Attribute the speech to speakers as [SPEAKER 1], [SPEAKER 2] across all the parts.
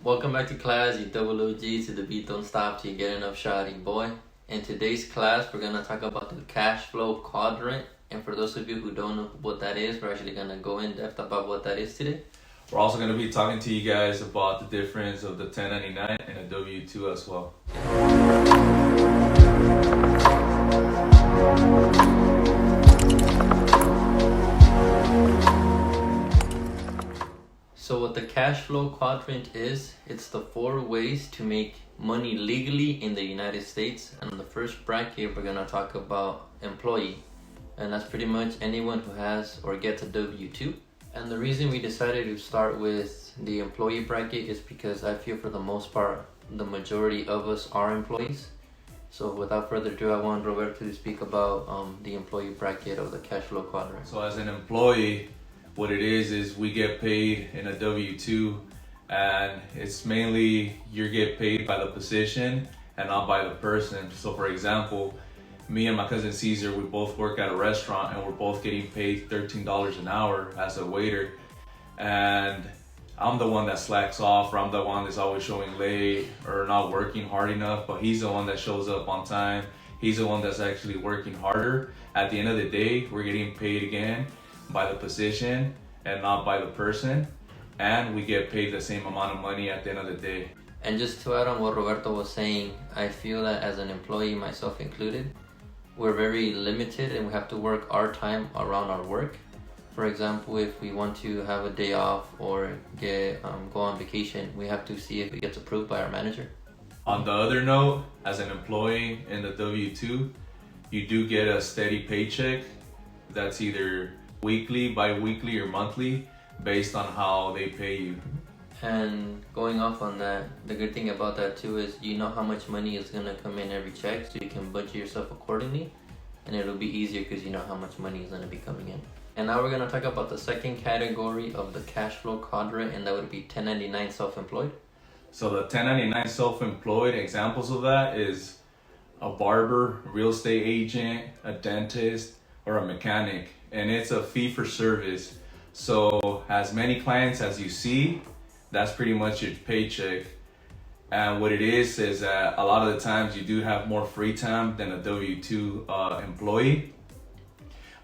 [SPEAKER 1] Welcome back to class, you double OG to the beat don't stop till you get enough shotty, boy. In today's class, we're going to talk about the cash flow quadrant. And for those of you who don't know what that is, we're actually going to go in depth about what that is today.
[SPEAKER 2] We're also going to be talking to you guys about the difference of the 1099 and a W-2 as well.
[SPEAKER 1] So what the cash flow quadrant is, it's the 4 ways to make money legally in the United States. And in the first bracket, we're going to talk about employee. And that's pretty much anyone who has or gets a W-2. And the reason we decided to start with the employee bracket is because I feel for the most part, the majority of us are employees. So without further ado, I want Roberto to speak about the employee bracket of the cash flow quadrant.
[SPEAKER 2] So as an employee, what it is we get paid in a W-2, and it's mainly you get paid by the position and not by the person. So for example, me and my cousin Caesar, we both work at a restaurant and we're both getting paid $13 an hour as a waiter. And I'm the one that slacks off, or I'm the one that's always showing late or not working hard enough, but he's the one that shows up on time. He's the one that's actually working harder. At the end of the day, we're getting paid again by the position and not by the person. And we get paid the same amount of money at the end of the day.
[SPEAKER 1] And just to add on what Roberto was saying, I feel that as an employee, myself included, we're very limited and we have to work our time around our work. For example, if we want to have a day off or go on vacation, we have to see if it gets approved by our manager.
[SPEAKER 2] On the other note, as an employee in the W-2, you do get a steady paycheck that's either weekly, bi-weekly, or monthly based on how they pay you.
[SPEAKER 1] And going off on that, the good thing about that too is you know how much money is going to come in every check, so you can budget yourself accordingly, and it'll be easier because you know how much money is going to be coming in. And now we're going to talk about the second category of the cash flow quadrant, and that would be 1099 self-employed.
[SPEAKER 2] So the 1099 self-employed, examples of that is a barber, real estate agent, a dentist, or a mechanic. And it's a fee for service. So as many clients as you see, that's pretty much your paycheck. And what it is that a lot of the times you do have more free time than a W-2 employee.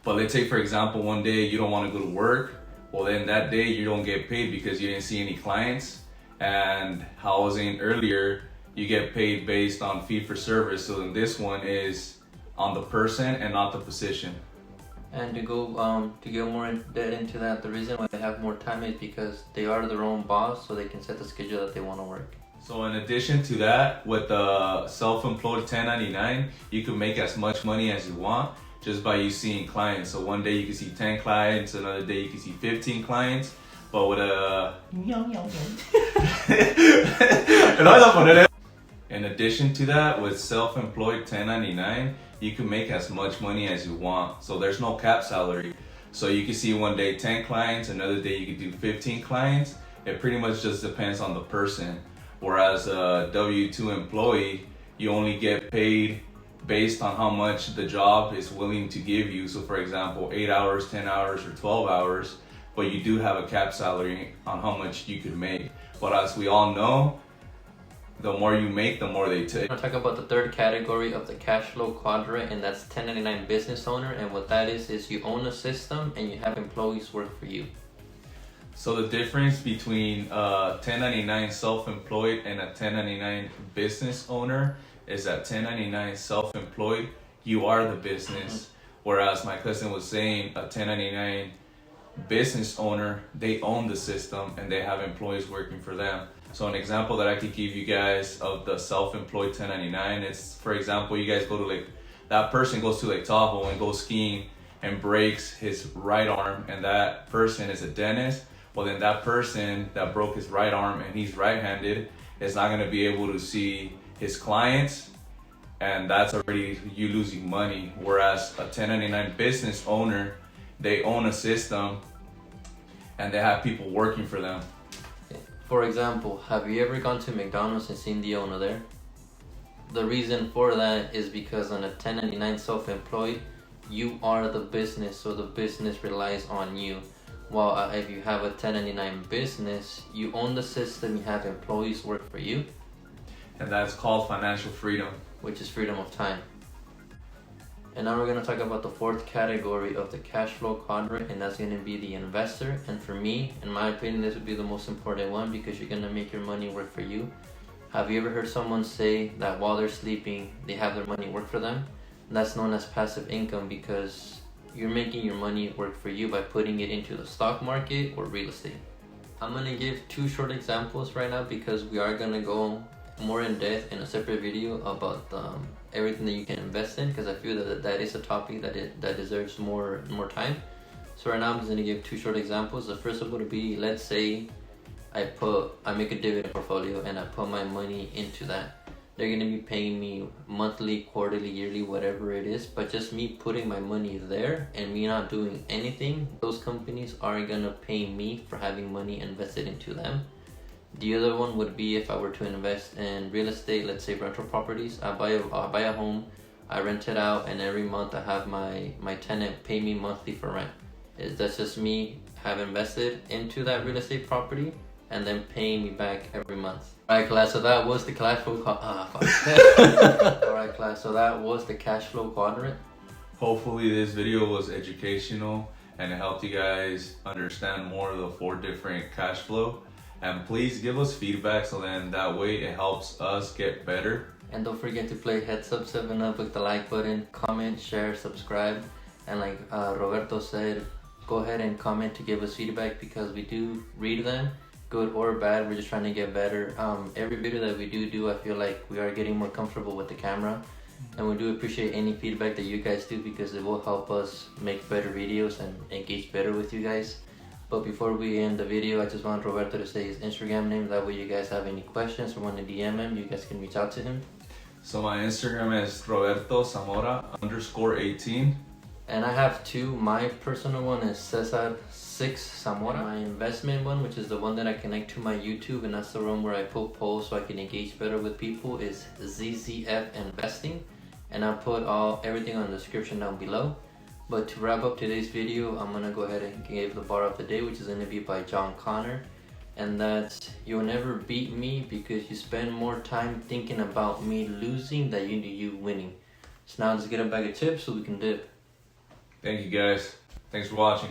[SPEAKER 2] But let's say, for example, one day you don't want to go to work. Well, then that day you don't get paid because you didn't see any clients. And how I was saying earlier, you get paid based on fee for service. So then this one is on the person and not the position.
[SPEAKER 1] And to go more into that, the reason why they have more time is because they are their own boss, so they can set the schedule that they want to work.
[SPEAKER 2] So in addition to that, with the self-employed 1099, you can make as much money as you want just by you seeing clients. So one day you can see 10 clients, another day you can see 15 clients. But with a in addition to that, with self-employed 1099, you can make as much money as you want. So there's no cap salary. So you can see one day 10 clients, another day you can do 15 clients. It pretty much just depends on the person. Whereas a W-2 employee, you only get paid based on how much the job is willing to give you. So for example, 8 hours, 10 hours, or 12 hours, but you do have a cap salary on how much you could make. But as we all know, the more you make, the more they take.
[SPEAKER 1] I'm gonna talk about the third category of the cash flow quadrant, and that's 1099 business owner. And what that is you own a system and you have employees work for you.
[SPEAKER 2] So the difference between a 1099 self-employed and a 1099 business owner is that 1099 self-employed, you are the business. Whereas my cousin was saying a 1099 business owner, they own the system and they have employees working for them. So an example that I could give you guys of the self-employed 1099 is, for example, you guys go to that person goes to Lake Tahoe and goes skiing and breaks his right arm, and that person is a dentist. Well, then that person that broke his right arm and he's right-handed is not going to be able to see his clients, and that's already you losing money. Whereas a 1099 business owner, they own a system and they have people working for them.
[SPEAKER 1] For example, have you ever gone to McDonald's and seen the owner there? The reason for that is because on a 1099 self-employed, you are the business, so the business relies on you. While if you have a 1099 business, you own the system, you have employees work for you.
[SPEAKER 2] And that's called financial freedom.
[SPEAKER 1] Which is freedom of time. And now we're going to talk about the fourth category of the cash flow quadrant, and that's going to be the investor. And for me, in my opinion, this would be the most important one because you're going to make your money work for you. Have you ever heard someone say that while they're sleeping, they have their money work for them? And that's known as passive income because you're making your money work for you by putting it into the stock market or real estate. I'm going to give two short examples right now because we are going to go more in depth in a separate video about everything that you can invest in, because I feel that is a topic that deserves more time. So right now I'm just going to give two short examples. The first one would be, let's say I make a dividend portfolio and I put my money into that. They're going to be paying me monthly, quarterly, yearly, whatever it is, but just me putting my money there and me not doing anything, those companies are going to pay me for having money invested into them. The other one would be if I were to invest in real estate, let's say rental properties. I buy a home, I rent it out, and every month I have my tenant pay me monthly for rent. That's just me have invested into that real estate property and then paying me back every month. Alright class, so that was the cash flow Alright class, so that was the cash flow quadrant.
[SPEAKER 2] Hopefully this video was educational and it helped you guys understand more of the 4 different cash flow. And please give us feedback so then that way it helps us get better.
[SPEAKER 1] And don't forget to play Heads Up 7 Up with the like button, comment, share, subscribe. And like Roberto said, go ahead and comment to give us feedback because we do read them, good or bad. We're just trying to get better. Every video that we do, I feel like we are getting more comfortable with the camera. And we do appreciate any feedback that you guys do because it will help us make better videos and engage better with you guys. But before we end the video, I just want Roberto to say his Instagram name. That way you guys have any questions or want to DM him, you guys can reach out to him.
[SPEAKER 2] So my Instagram is Roberto Zamora _18.
[SPEAKER 1] And I have two. My personal one is Cesar6 Zamora. And my investment one, which is the one that I connect to my YouTube, and that's the one where I put polls so I can engage better with people, is ZZF Investing. And I'll put everything on the description down below. But to wrap up today's video, I'm going to go ahead and give the bar of the day, which is going to be by John Connor. And that's, you'll never beat me because you spend more time thinking about me losing than you do you winning. So now let's get a bag of chips so we can dip.
[SPEAKER 2] Thank you guys. Thanks for watching.